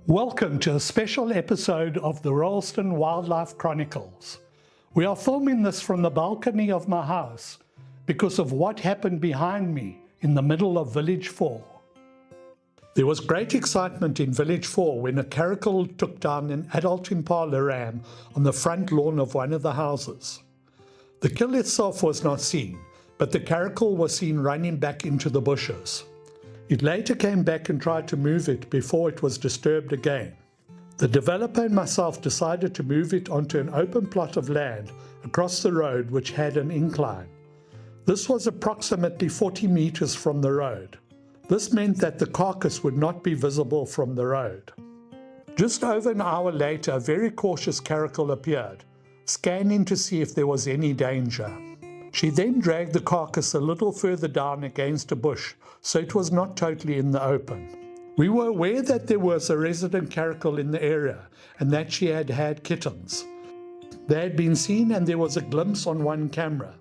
Welcome to a special episode of the Royalston Wildlife Chronicles. We are filming this from the balcony of my house because of what happened behind me in the middle of Village 4. There was great excitement in Village 4 when a caracal took down an adult Impala ram on the front lawn of one of the houses. The kill itself was not seen, but the caracal was seen running back into the bushes. It later came back and tried to move it before it was disturbed again. The developer and myself decided to move it onto an open plot of land across the road which had an incline. This was approximately 40 meters from the road. This meant that the carcass would not be visible from the road. Just over an hour later, a very cautious caracal appeared, scanning to see if there was any danger. She then dragged the carcass a little further down against a bush, so it was not totally in the open. We were aware that there was a resident caracal in the area and that she had had kittens. They had been seen and there was a glimpse on one camera.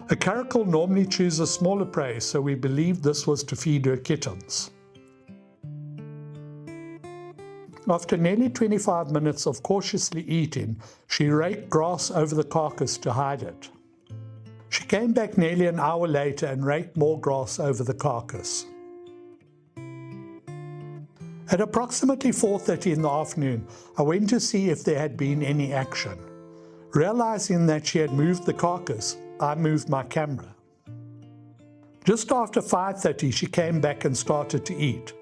A caracal normally chooses smaller prey, so we believed this was to feed her kittens. After nearly 25 minutes of cautiously eating, she raked grass over the carcass to hide it. She came back nearly an hour later and raked more grass over the carcass. At approximately 4:30 in the afternoon, I went to see if there had been any action. Realizing that she had moved the carcass, I moved my camera. Just after 5:30, she came back and started to eat.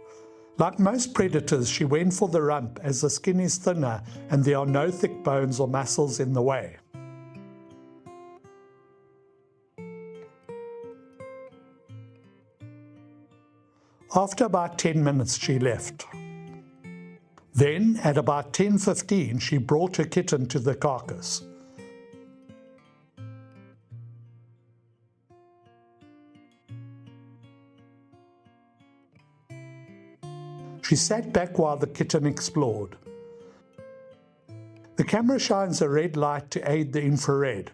Like most predators, she went for the rump as the skin is thinner and there are no thick bones or muscles in the way. After about 10 minutes, she left. Then, at about 10:15, she brought her kitten to the carcass. She sat back while the kitten explored. The camera shines a red light to aid the infrared.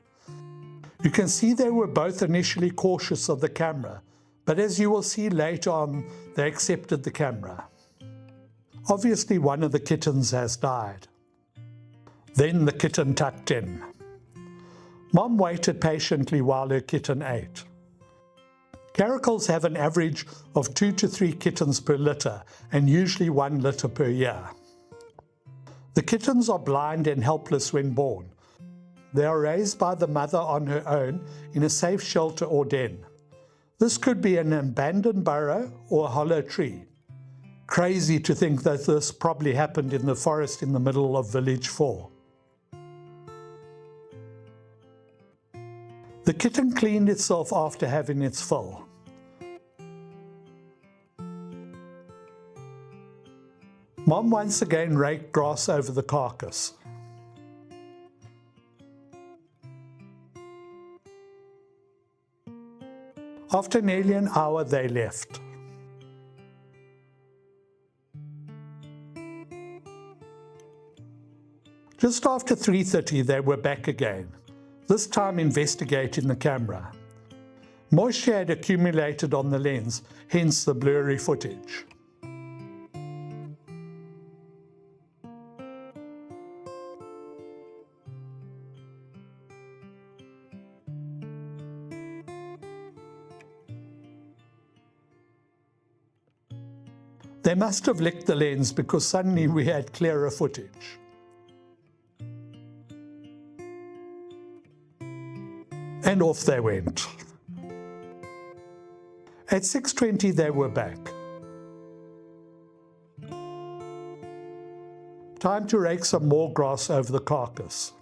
You can see they were both initially cautious of the camera, but as you will see later on, they accepted the camera. Obviously, one of the kittens has died. Then the kitten tucked in. Mom waited patiently while her kitten ate. Caracals have an average of 2 to 3 kittens per litter and usually 1 litter per year. The kittens are blind and helpless when born. They are raised by the mother on her own in a safe shelter or den. This could be an abandoned burrow or a hollow tree. Crazy to think that this probably happened in the forest in the middle of Village 4. The kitten cleaned itself after having its fill. Mom once again raked grass over the carcass. After nearly an hour, they left. Just after 3:30, they were back again, this time investigating the camera. Moisture had accumulated on the lens, hence the blurry footage. They must have licked the lens because suddenly we had clearer footage. And off they went. At 6:20 they were back. Time to rake some more grass over the carcass.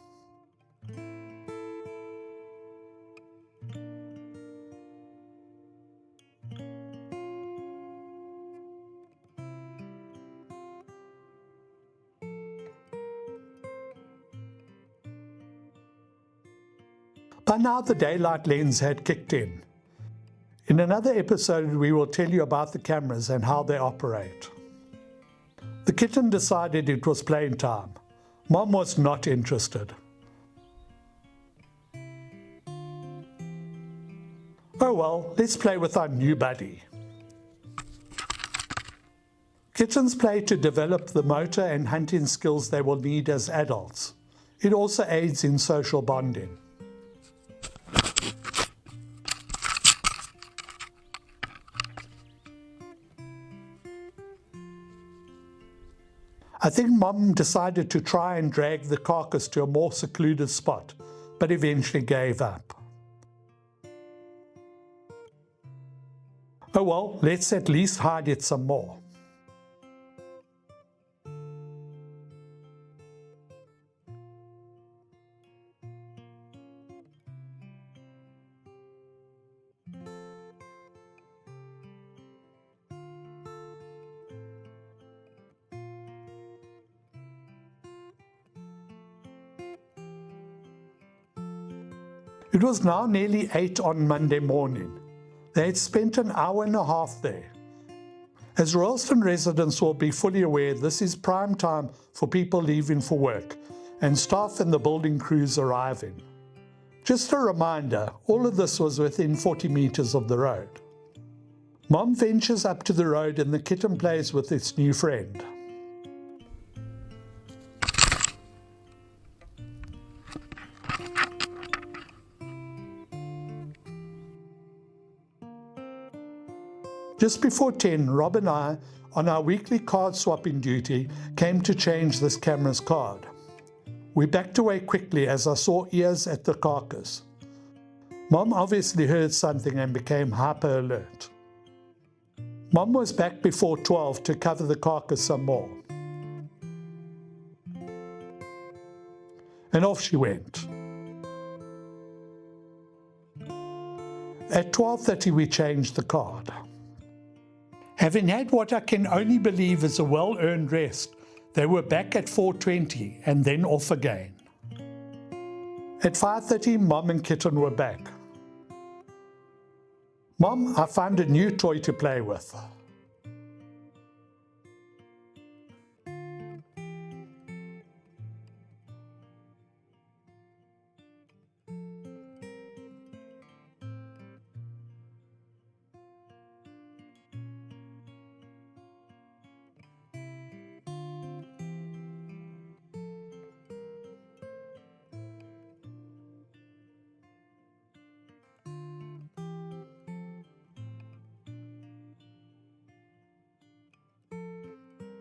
By now the daylight lens had kicked in. In another episode we will tell you about the cameras and how they operate. The kitten decided it was playing time. Mom was not interested. Oh well, let's play with our new buddy. Kittens play to develop the motor and hunting skills they will need as adults. It also aids in social bonding. I think Mom decided to try and drag the carcass to a more secluded spot, but eventually gave up. Oh well, let's at least hide it some more. It was now nearly 8 on Monday morning. They had spent an hour and a half there. As Royalston residents will be fully aware, this is prime time for people leaving for work and staff and the building crews arriving. Just a reminder, all of this was within 40 meters of the road. Mom ventures up to the road and the kitten plays with its new friend. Just before 10, Rob and I, on our weekly card swapping duty, came to change this camera's card. We backed away quickly as I saw ears at the carcass. Mom obviously heard something and became hyper alert. Mom was back before 12 to cover the carcass some more. And off she went. At 12:30 we changed the card. Having had what I can only believe is a well-earned rest, they were back at 4:20 and then off again. At 5:30, Mom and Kitten were back. Mom, I found a new toy to play with.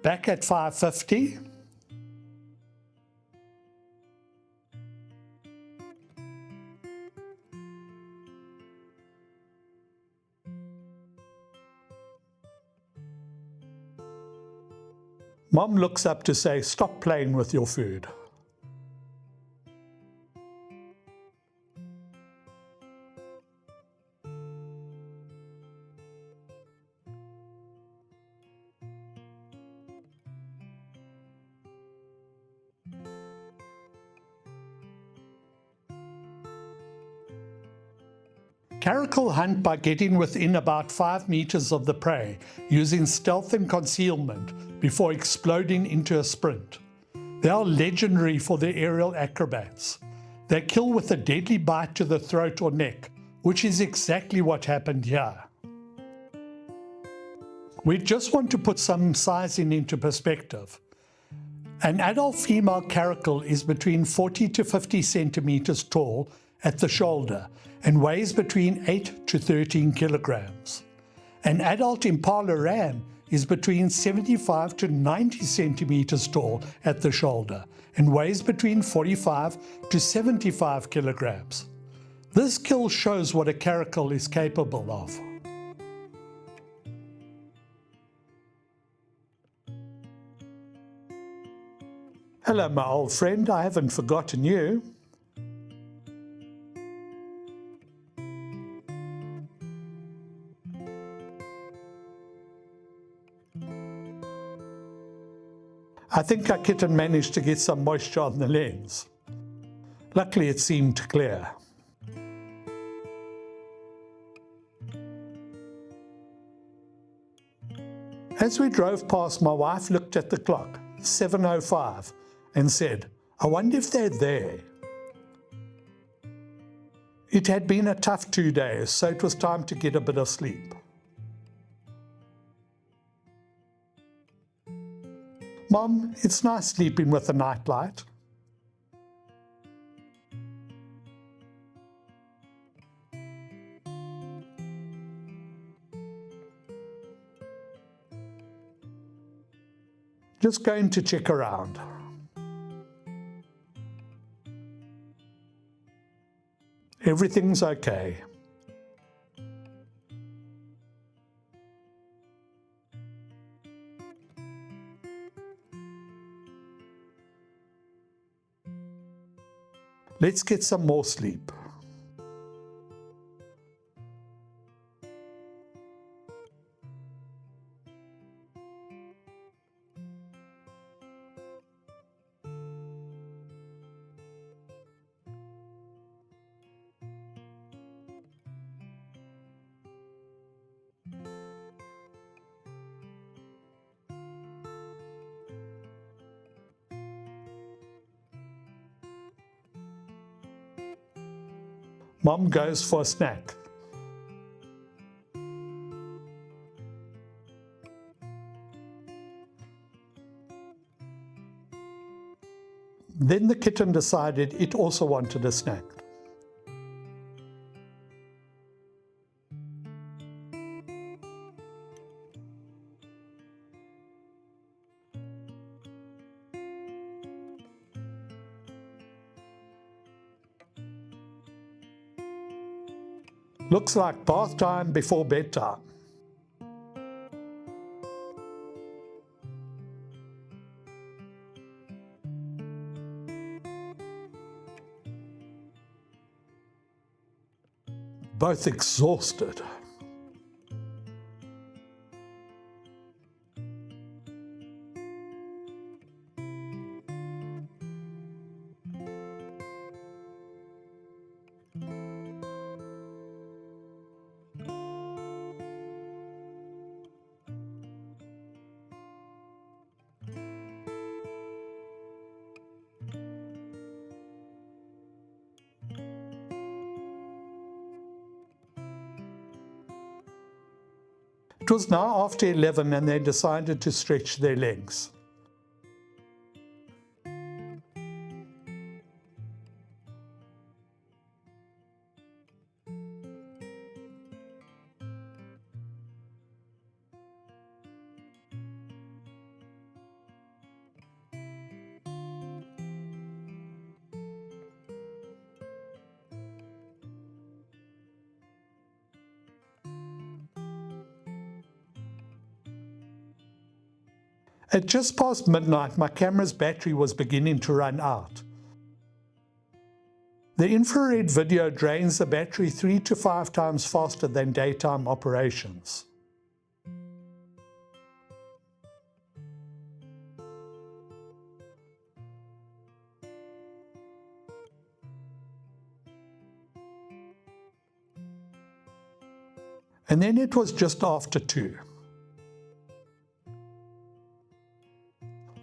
Back at 5:50. Mom looks up to say, "Stop playing with your food." Caracal hunt by getting within about 5 meters of the prey, using stealth and concealment before exploding into a sprint. They are legendary for their aerial acrobats. They kill with a deadly bite to the throat or neck, which is exactly what happened here. We just want to put some sizing into perspective. An adult female caracal is between 40 to 50 centimeters tall at the shoulder and weighs between 8 to 13 kilograms. An adult Impala ram is between 75 to 90 centimeters tall at the shoulder and weighs between 45 to 75 kilograms. This kill shows what a caracal is capable of. Hello, my old friend, I haven't forgotten you. I think our kitten managed to get some moisture on the lens. Luckily it seemed clear. As we drove past, my wife looked at the clock, 7:05, and said, "I wonder if they're there." It had been a tough 2 days, so it was time to get a bit of sleep. Mom, it's nice sleeping with a nightlight. Just going to check around. Everything's okay. Let's get some more sleep. Mom goes for a snack. Then the kitten decided it also wanted a snack. Looks like bath time before bedtime. Both exhausted. It was now after 11 and they decided to stretch their legs. At just past midnight, my camera's battery was beginning to run out. The infrared video drains the battery 3 to 5 times faster than daytime operations. And then it was just after 2.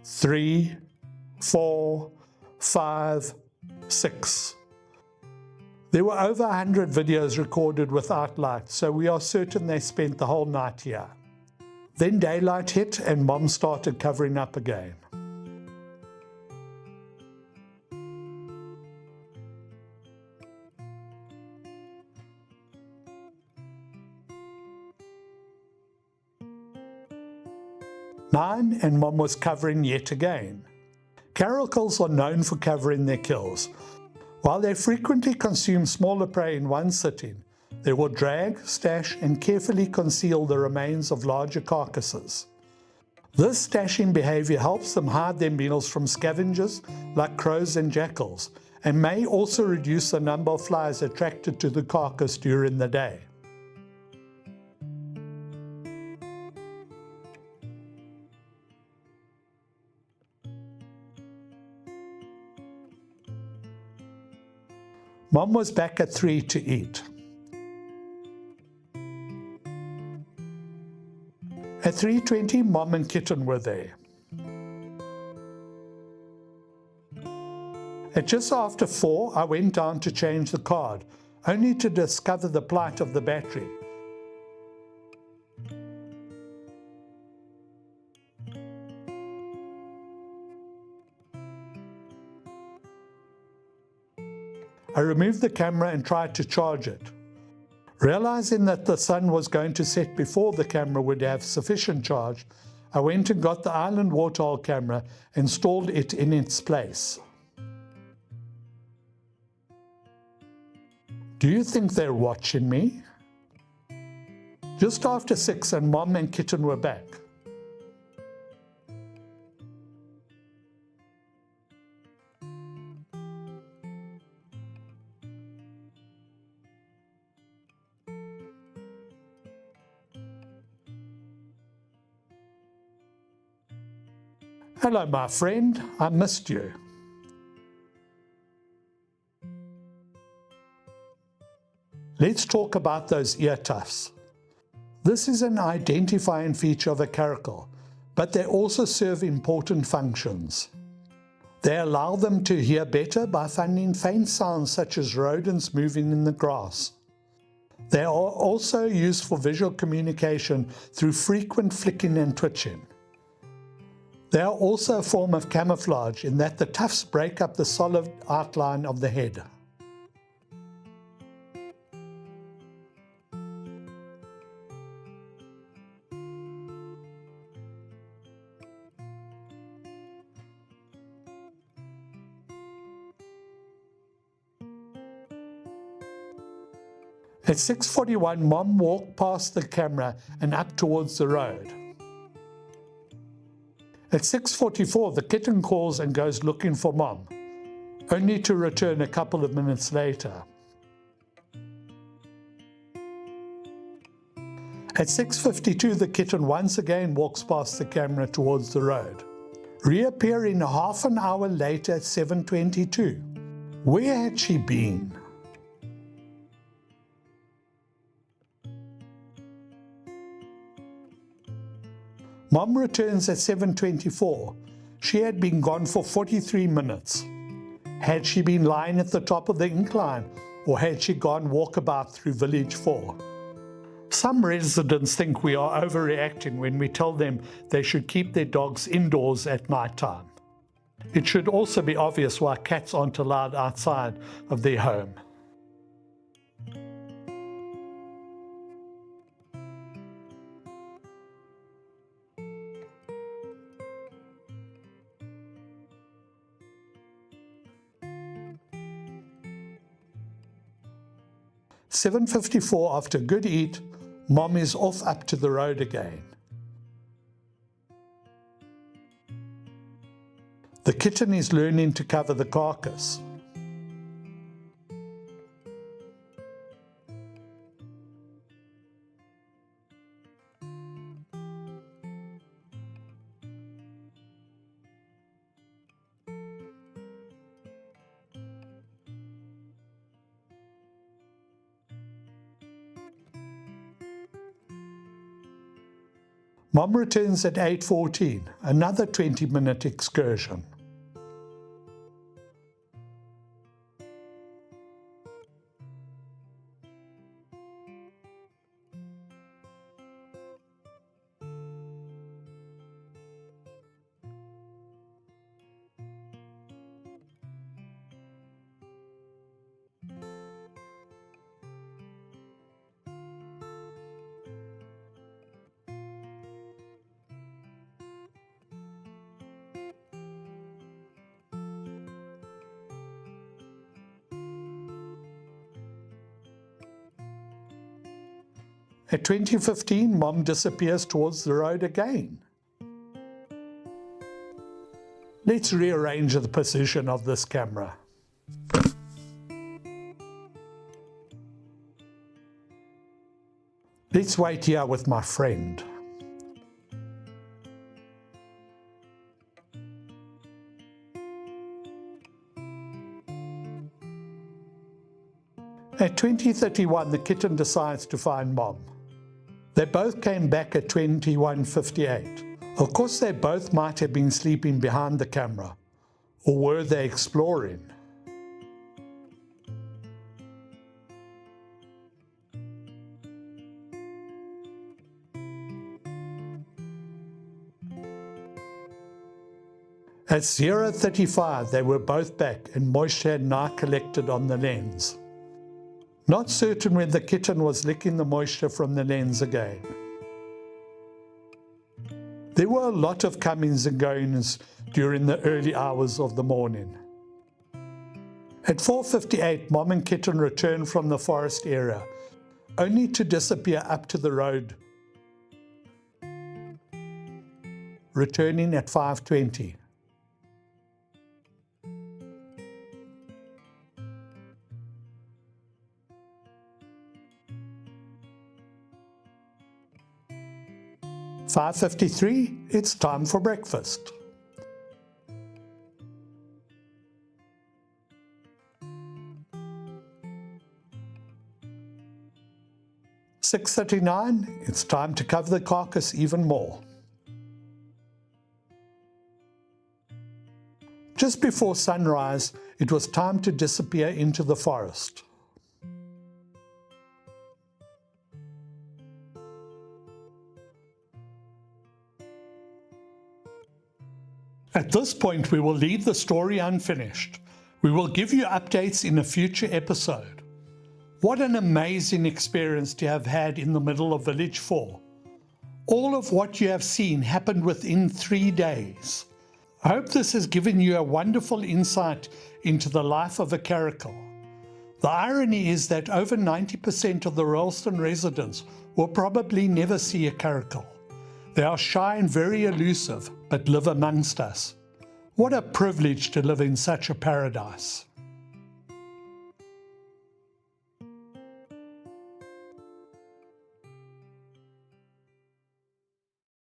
3, 4, 5, 6. There were over 100 videos recorded without light, so we are certain they spent the whole night here. Then daylight hit and Mom started covering up again. Nine, and Mom was covering yet again. Caracals are known for covering their kills. While they frequently consume smaller prey in one sitting, they will drag, stash, and carefully conceal the remains of larger carcasses. This stashing behavior helps them hide their meals from scavengers like crows and jackals, and may also reduce the number of flies attracted to the carcass during the day. Mom was back at 3 to eat. At 3:20, Mom and Kitten were there. At just after 4, I went down to change the card, only to discover the plight of the battery. I removed the camera and tried to charge it. Realizing that the sun was going to set before the camera would have sufficient charge, I went and got the Island Waterhole camera and installed it in its place. Do you think they're watching me? Just after 6 and Mom and Kitten were back. Hello, my friend, I missed you. Let's talk about those ear tufts. This is an identifying feature of a caracal, but they also serve important functions. They allow them to hear better by finding faint sounds such as rodents moving in the grass. They are also used for visual communication through frequent flicking and twitching. They are also a form of camouflage in that the tufts break up the solid outline of the head. At 6:41, Mom walked past the camera and up towards the road. At 6:44, the kitten calls and goes looking for Mom, only to return a couple of minutes later. At 6:52, the kitten once again walks past the camera towards the road, reappearing half an hour later at 7:22. Where had she been? Mom returns at 7:24. She had been gone for 43 minutes. Had she been lying at the top of the incline, or had she gone walkabout through Village 4? Some residents think we are overreacting when we tell them they should keep their dogs indoors at night time. It should also be obvious why cats aren't allowed outside of their home. At 7:54, after a good eat, Mom is off up to the road again. The kitten is learning to cover the carcass. Mom returns at 8:14, another 20-minute excursion. At 20:15, Mom disappears towards the road again. Let's rearrange the position of this camera. Let's wait here with my friend. At 20:31, the kitten decides to find Mom. They both came back at 21:58. Of course, they both might have been sleeping behind the camera, or were they exploring? At 0:35 they were both back and moisture had now collected on the lens. Not certain when the kitten was licking the moisture from the lens again. There were a lot of comings and goings during the early hours of the morning. At 4:58 Mom and kitten returned from the forest area, only to disappear up to the road, returning at 5:20. At 5:53, it's time for breakfast. At 6:39, it's time to cover the carcass even more. Just before sunrise, it was time to disappear into the forest. At this point, we will leave the story unfinished. We will give you updates in a future episode. What an amazing experience to have had in the middle of Village 4. All of what you have seen happened within 3 days. I hope this has given you a wonderful insight into the life of a caracal. The irony is that over 90% of the Royalston residents will probably never see a caracal. They are shy and very elusive, but live amongst us. What a privilege to live in such a paradise.